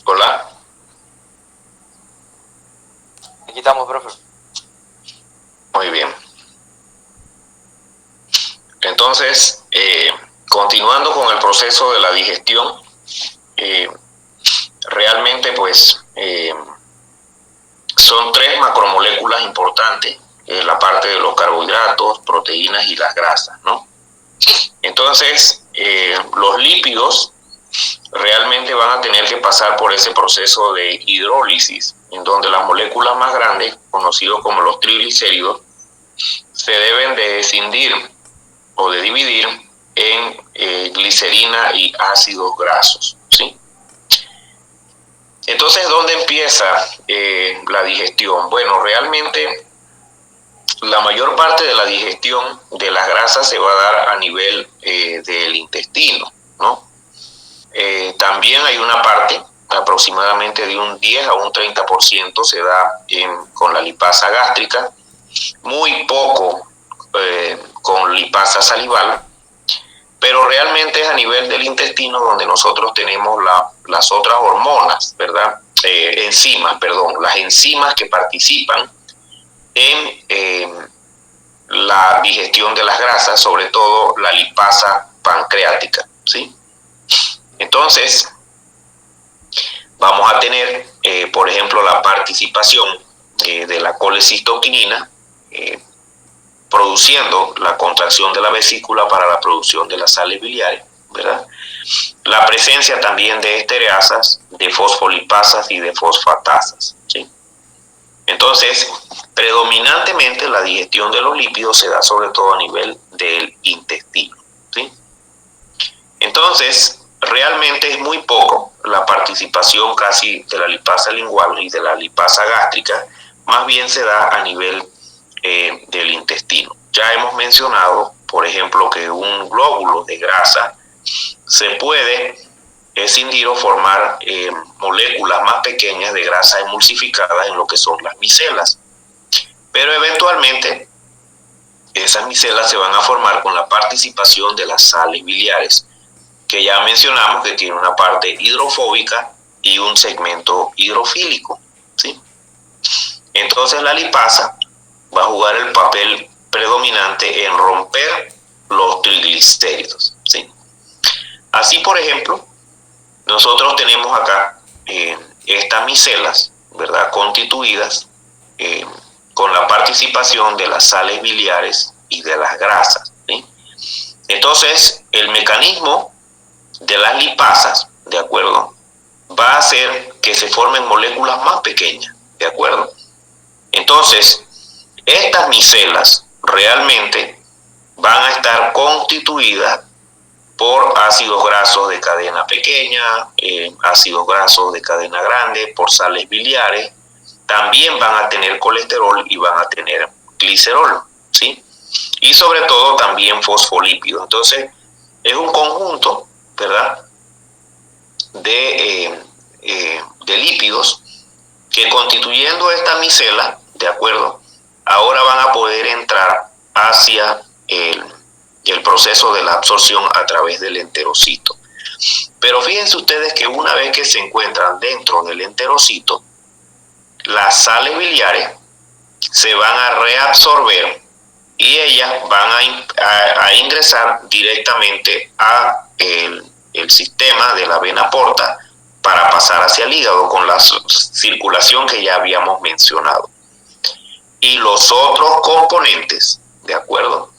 Hola. Aquí estamos, profe. Muy bien. Entonces, continuando con el proceso de la digestión, realmente pues son tres macromoléculas importantes, la parte de los carbohidratos, proteínas y las grasas, ¿no? Entonces, los lípidos realmente van a tener que pasar por ese proceso de hidrólisis, en donde las moléculas más grandes, conocidos como los triglicéridos, se deben de escindir o de dividir en glicerina y ácidos grasos, ¿sí? Entonces, ¿dónde empieza la digestión? Bueno, realmente la mayor parte de la digestión de las grasas se va a dar a nivel del intestino, ¿no? También hay una parte, aproximadamente de un 10 a un 30% se da con la lipasa gástrica, muy poco con lipasa salival, pero realmente es a nivel del intestino donde nosotros tenemos las otras hormonas, ¿verdad? Las enzimas que participan en la digestión de las grasas, sobre todo la lipasa pancreática, ¿sí? Entonces, vamos a tener, por ejemplo, la participación de la colecistoquinina, produciendo la contracción de la vesícula para la producción de las sales biliares, ¿verdad? La presencia también de estereasas, de fosfolipasas y de fosfatasas, ¿sí? Entonces, predominantemente la digestión de los lípidos se da sobre todo a nivel del intestino, ¿sí? Entonces, realmente es muy poco la participación casi de la lipasa lingual y de la lipasa gástrica, más bien se da a nivel del intestino. Ya hemos mencionado, por ejemplo, que un glóbulo de grasa se puede escindir o formar moléculas más pequeñas de grasa emulsificadas en lo que son las micelas. Pero eventualmente esas micelas se van a formar con la participación de las sales biliares, que ya mencionamos que tiene una parte hidrofóbica y un segmento hidrofílico, ¿sí? Entonces la lipasa va a jugar el papel predominante en romper los triglicéridos, ¿sí? Así, por ejemplo, nosotros tenemos acá estas micelas, ¿verdad?, constituidas con la participación de las sales biliares y de las grasas, ¿sí? Entonces, el mecanismo de las lipasas, ¿de acuerdo?, va a hacer que se formen moléculas más pequeñas, ¿de acuerdo? Entonces, estas micelas realmente van a estar constituidas por ácidos grasos de cadena pequeña, ácidos grasos de cadena grande, por sales biliares. También van a tener colesterol y van a tener glicerol, ¿sí? Y sobre todo también fosfolípidos. Entonces, es un conjunto, ¿verdad?, de lípidos que, constituyendo esta micela, ¿de acuerdo?, ahora van a poder entrar hacia el proceso de la absorción a través del enterocito. Pero fíjense ustedes que una vez que se encuentran dentro del enterocito, las sales biliares se van a reabsorber y ellas van a ingresar directamente a el sistema de la vena porta para pasar hacia el hígado con la circulación que ya habíamos mencionado. Y los otros componentes, ¿de acuerdo?,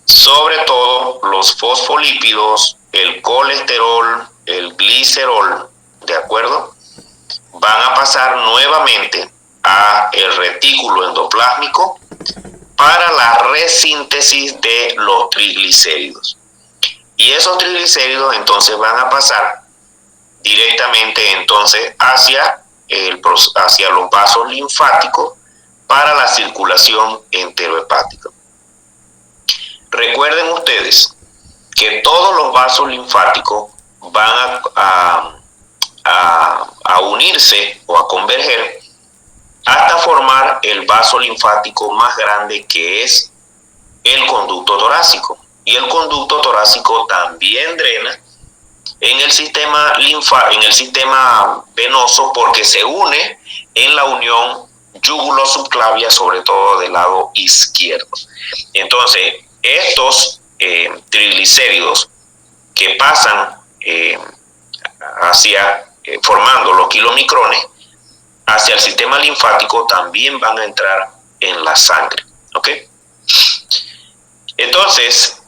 sobre todo los fosfolípidos, el colesterol, el glicerol, ¿de acuerdo?, van a pasar nuevamente a el retículo endoplásmico para la resíntesis de los triglicéridos. Y esos triglicéridos entonces van a pasar directamente entonces hacia los vasos linfáticos para la circulación enterohepática. Recuerden ustedes que todos los vasos linfáticos van a unirse o a converger hasta formar el vaso linfático más grande, que es el conducto torácico. Y el conducto torácico también drena en el sistema venoso, porque se une en la unión yugulo-subclavia, sobre todo del lado izquierdo. Entonces, estos triglicéridos que pasan formando los kilomicrones hacia el sistema linfático también van a entrar en la sangre, ¿ok? Entonces,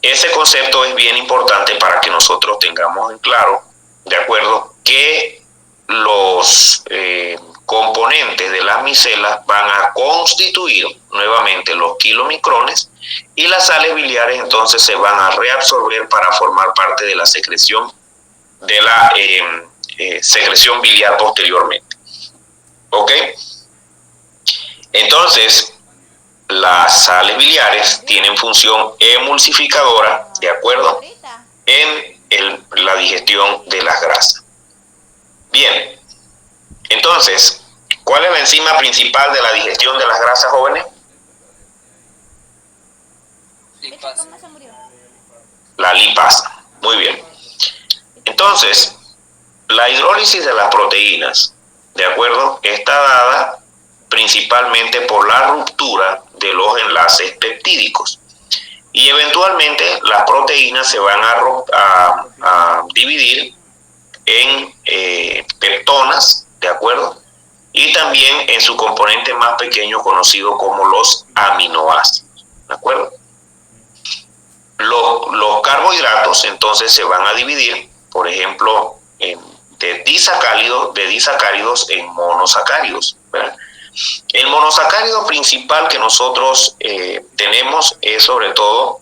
ese concepto es bien importante para que nosotros tengamos en claro, ¿de acuerdo?, que los componentes de las micelas van a constituir nuevamente los kilomicrones, y las sales biliares entonces se van a reabsorber para formar parte de la secreción secreción biliar posteriormente. ¿Ok? Entonces, las sales biliares tienen función emulsificadora, ¿de acuerdo?, en la digestión de las grasas. Bien, entonces, ¿cuál es la enzima principal de la digestión de las grasas, jóvenes? Lipasa. La lipasa. Muy bien. Entonces, la hidrólisis de las proteínas, ¿de acuerdo?, está dada principalmente por la ruptura de los enlaces peptídicos. Y eventualmente las proteínas se van a dividir en peptonas, ¿de acuerdo?, y también en su componente más pequeño conocido como los aminoácidos, ¿de acuerdo? Los carbohidratos entonces se van a dividir, por ejemplo, de disacáridos en monosacáridos, ¿verdad? El monosacárido principal que nosotros tenemos es sobre todo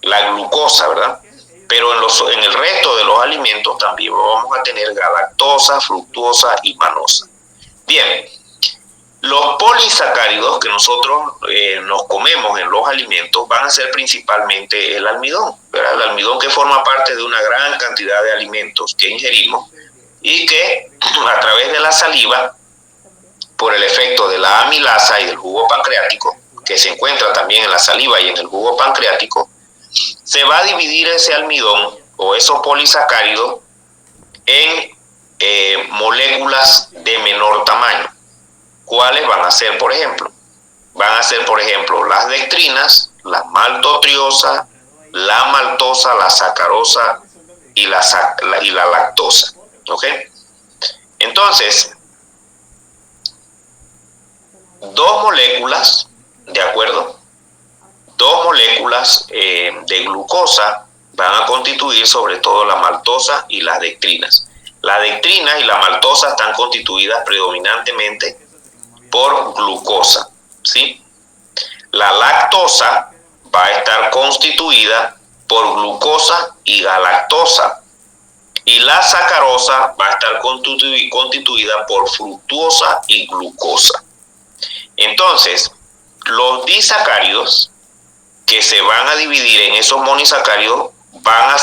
la glucosa, ¿verdad? Pero en el resto de los alimentos también vamos a tener galactosa, fructuosa y manosa. Bien, los polisacáridos que nosotros nos comemos en los alimentos van a ser principalmente el almidón, ¿verdad? El almidón, que forma parte de una gran cantidad de alimentos que ingerimos y que a través de la saliva, por el efecto de la amilasa y del jugo pancreático, que se encuentra también en la saliva y en el jugo pancreático, se va a dividir ese almidón o esos polisacáridos en moléculas de menor tamaño. ¿Cuáles van a ser, por ejemplo? Van a ser, por ejemplo, las dextrinas, la maltotriosa, la maltosa, la sacarosa y la lactosa. ¿Ok? Entonces, dos moléculas, ¿de acuerdo?, dos moléculas de glucosa van a constituir sobre todo la maltosa y las dextrinas. La dextrina y la maltosa están constituidas predominantemente por glucosa, ¿sí? La lactosa va a estar constituida por glucosa y galactosa, y la sacarosa va a estar constituida por fructuosa y glucosa. Entonces, los disacáridos que se van a dividir en esos monosacáridos van a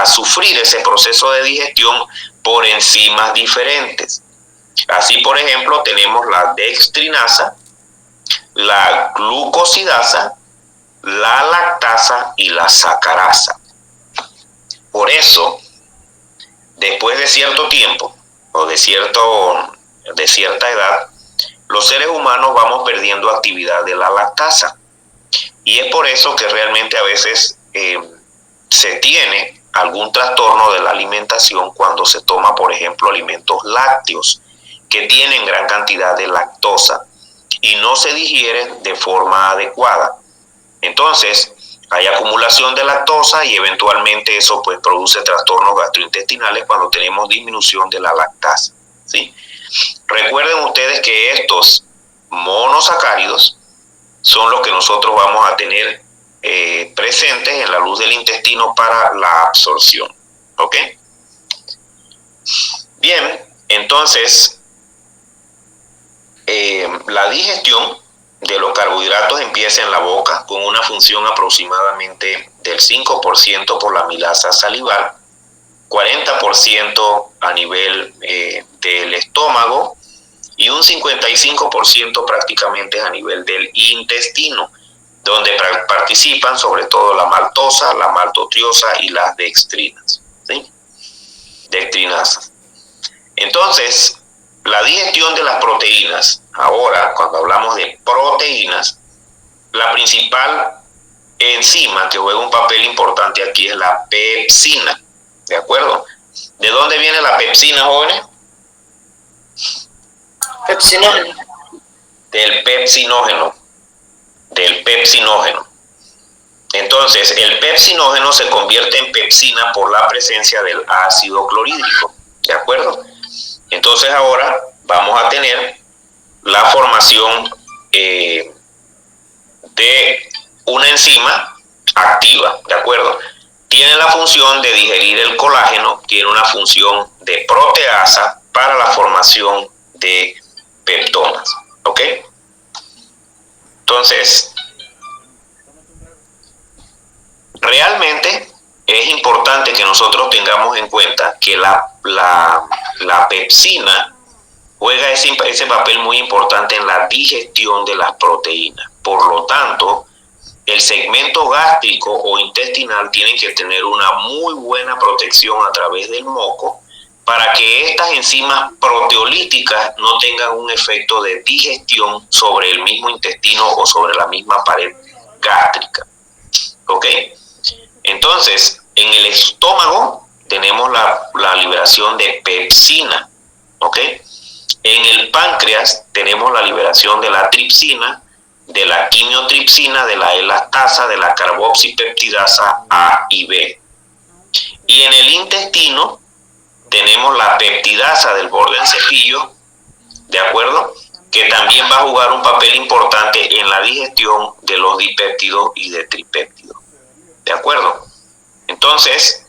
sufrir ese proceso de digestión por enzimas diferentes. Así, por ejemplo, tenemos la dextrinasa, la glucosidasa, la lactasa y la sacarasa. Por eso, después de cierto tiempo o de cierta edad, los seres humanos vamos perdiendo actividad de la lactasa. Y es por eso que realmente a veces se tiene algún trastorno de la alimentación cuando se toma, por ejemplo, alimentos lácteos que tienen gran cantidad de lactosa y no se digieren de forma adecuada. Entonces, hay acumulación de lactosa y eventualmente eso pues produce trastornos gastrointestinales cuando tenemos disminución de la lactasa, ¿sí? Recuerden ustedes que estos monosacáridos son los que nosotros vamos a tener presentes en la luz del intestino para la absorción, ¿ok? Bien, entonces la digestión de los carbohidratos empieza en la boca con una función aproximadamente del 5% por la amilasa salival, 40% a nivel del estómago y un 55% prácticamente a nivel del intestino. donde participan sobre todo la maltosa, la maltotriosa y las dextrinas, ¿sí? Dextrinasas. Entonces, la digestión de las proteínas, ahora cuando hablamos de proteínas, la principal enzima que juega un papel importante aquí es la pepsina, ¿de acuerdo? ¿De dónde viene la pepsina, jóvenes? Pepsinógeno. Del pepsinógeno. Entonces, el pepsinógeno se convierte en pepsina por la presencia del ácido clorhídrico, ¿de acuerdo? Entonces ahora vamos a tener la formación de una enzima activa, ¿de acuerdo? Tiene la función de digerir el colágeno, tiene una función de proteasa para la formación de peptonas, ¿ok? Entonces, realmente es importante que nosotros tengamos en cuenta que la pepsina juega ese papel muy importante en la digestión de las proteínas. Por lo tanto, el segmento gástrico o intestinal tiene que tener una muy buena protección a través del moco para que estas enzimas proteolíticas no tengan un efecto de digestión sobre el mismo intestino o sobre la misma pared gástrica. ¿Ok? Entonces, en el estómago tenemos la liberación de pepsina. ¿Ok? En el páncreas tenemos la liberación de la tripsina, de la quimiotripsina, de la elastasa, de la carboxipeptidasa A y B. Y en el intestino tenemos la peptidasa del borde del cepillo, ¿de acuerdo? Que también va a jugar un papel importante en la digestión de los dipéptidos y de tripéptidos, ¿de acuerdo? Entonces,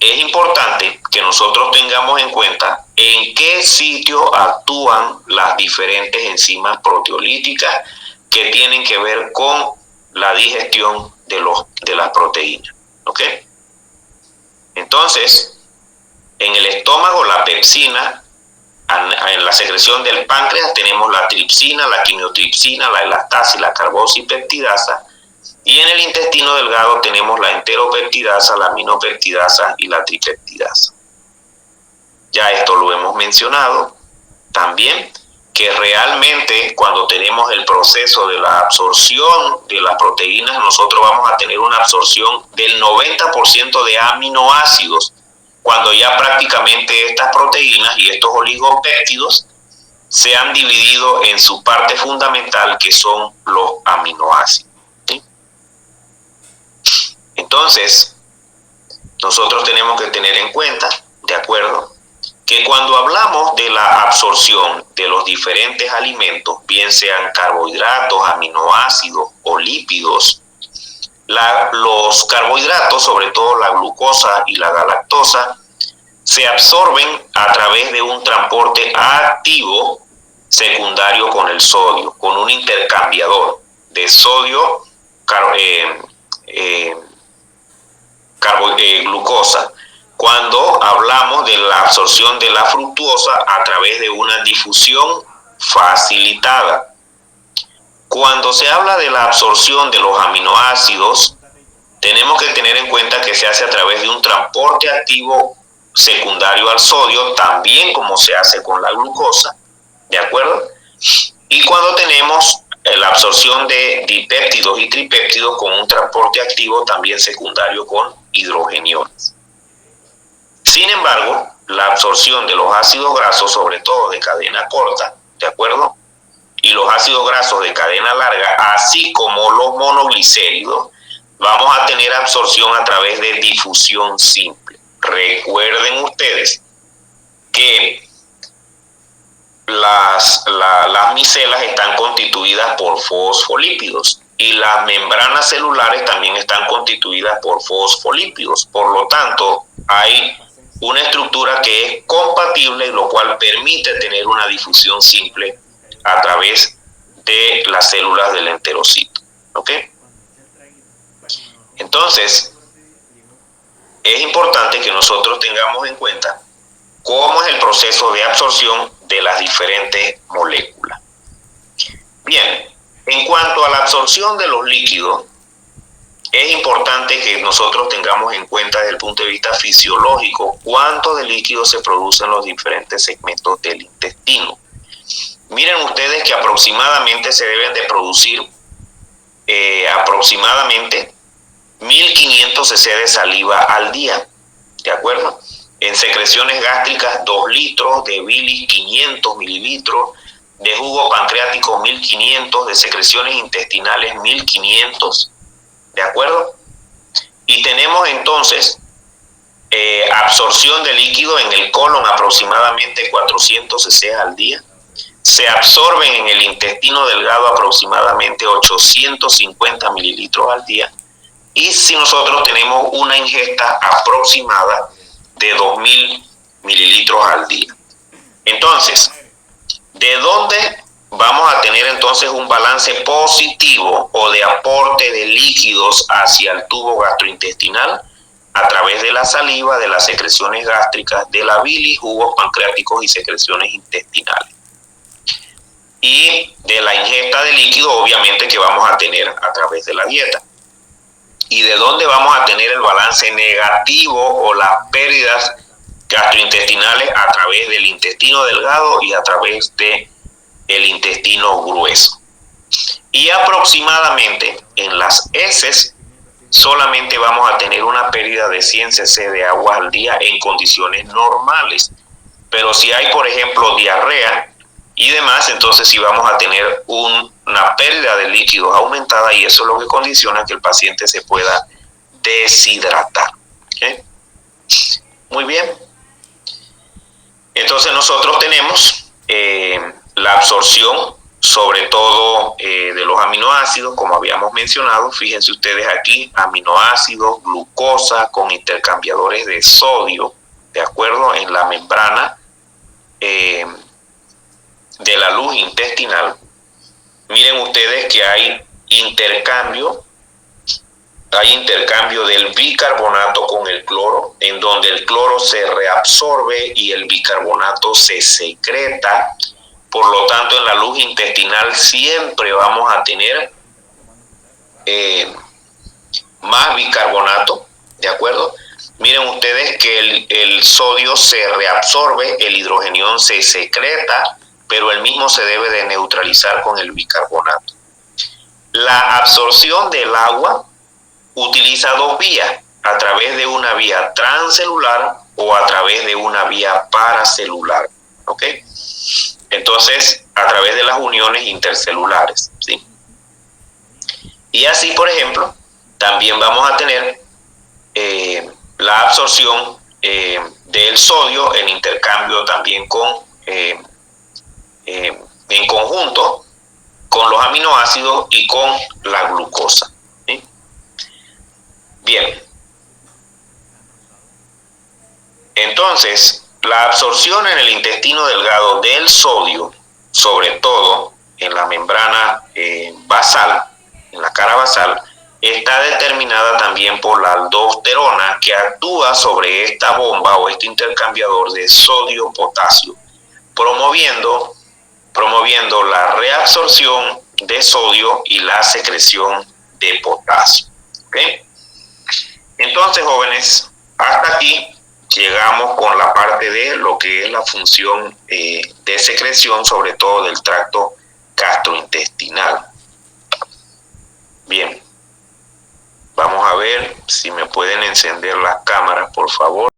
es importante que nosotros tengamos en cuenta en qué sitio actúan las diferentes enzimas proteolíticas que tienen que ver con la digestión de las proteínas, ¿ok? Entonces, en el estómago la pepsina, en la secreción del páncreas tenemos la tripsina, la quimiotripsina, la elastasa y la carboxipeptidasa, y en el intestino delgado tenemos la enteropeptidasa, la aminopeptidasa y la tripeptidasa. Ya esto lo hemos mencionado también, que realmente cuando tenemos el proceso de la absorción de las proteínas, nosotros vamos a tener una absorción del 90% de aminoácidos, cuando ya prácticamente estas proteínas y estos oligopéptidos se han dividido en su parte fundamental, que son los aminoácidos, ¿sí? Entonces, nosotros tenemos que tener en cuenta, ¿de acuerdo?, que cuando hablamos de la absorción de los diferentes alimentos, bien sean carbohidratos, aminoácidos o lípidos, los carbohidratos, sobre todo la glucosa y la galactosa, se absorben a través de un transporte activo secundario con el sodio, con un intercambiador de sodio, glucosa. Cuando hablamos de la absorción de la fructuosa a través de una difusión facilitada. Cuando se habla de la absorción de los aminoácidos, tenemos que tener en cuenta que se hace a través de un transporte activo secundario al sodio, también como se hace con la glucosa, ¿de acuerdo? Y cuando tenemos la absorción de dipéptidos y tripéptidos con un transporte activo también secundario con hidrogeniones. Sin embargo, la absorción de los ácidos grasos, sobre todo de cadena corta, ¿de acuerdo?, y los ácidos grasos de cadena larga, así como los monoglicéridos, vamos a tener absorción a través de difusión simple. Recuerden ustedes que las micelas están constituidas por fosfolípidos y las membranas celulares también están constituidas por fosfolípidos. Por lo tanto, hay una estructura que es compatible, lo cual permite tener una difusión simple a través de las células del enterocito, ¿ok? Entonces, es importante que nosotros tengamos en cuenta cómo es el proceso de absorción de las diferentes moléculas. Bien, En cuanto a la absorción de los líquidos, es importante que nosotros tengamos en cuenta desde el punto de vista fisiológico cuánto de líquido se produce en los diferentes segmentos del intestino. Miren ustedes que aproximadamente se deben de producir aproximadamente 1500 cc de saliva al día, ¿de acuerdo? En secreciones gástricas 2 litros, de bilis 500 mililitros, de jugo pancreático 1500, de secreciones intestinales 1500, ¿de acuerdo? Y tenemos entonces absorción de líquido en el colon aproximadamente 400 cc al día. Se absorben en el intestino delgado aproximadamente 850 mililitros al día. Y si nosotros tenemos una ingesta aproximada de 2000 mililitros al día. Entonces, ¿de dónde vamos a tener entonces un balance positivo o de aporte de líquidos hacia el tubo gastrointestinal? A través de la saliva, de las secreciones gástricas, de la bilis, jugos pancreáticos y secreciones intestinales. Y de la ingesta de líquido, obviamente, que vamos a tener a través de la dieta. ¿Y de dónde vamos a tener el balance negativo o las pérdidas gastrointestinales? A través del intestino delgado y a través del intestino grueso. Y aproximadamente en las heces solamente vamos a tener una pérdida de 100 cc de agua al día en condiciones normales. Pero si hay, por ejemplo, diarrea y demás, entonces sí vamos a tener una pérdida de líquidos aumentada, y eso es lo que condiciona que el paciente se pueda deshidratar. ¿Okay? Muy bien. Entonces nosotros tenemos la absorción, sobre todo de los aminoácidos, como habíamos mencionado. Fíjense ustedes aquí, aminoácidos, glucosa con intercambiadores de sodio, ¿de acuerdo? En la membrana de la luz intestinal. Miren ustedes que hay intercambio del bicarbonato con el cloro, en donde el cloro se reabsorbe y el bicarbonato se secreta. Por lo tanto, en la luz intestinal siempre vamos a tener más bicarbonato, ¿de acuerdo? Miren ustedes que el sodio se reabsorbe, el hidrogenión se secreta, pero el mismo se debe de neutralizar con el bicarbonato. La absorción del agua utiliza dos vías, a través de una vía transcelular o a través de una vía paracelular, ¿ok? Entonces, a través de las uniones intercelulares, ¿sí? Y así, por ejemplo, también vamos a tener la absorción del sodio en intercambio también en conjunto con los aminoácidos y con la glucosa, ¿sí? Bien. Entonces, la absorción en el intestino delgado del sodio, sobre todo en la membrana basal, en la cara basal, está determinada también por la aldosterona, que actúa sobre esta bomba o este intercambiador de sodio-potasio, promoviendo la reabsorción de sodio y la secreción de potasio. ¿Okay? Entonces, jóvenes, hasta aquí llegamos con la parte de lo que es la función de secreción, sobre todo del tracto gastrointestinal. Bien, vamos a ver si me pueden encender las cámaras, por favor.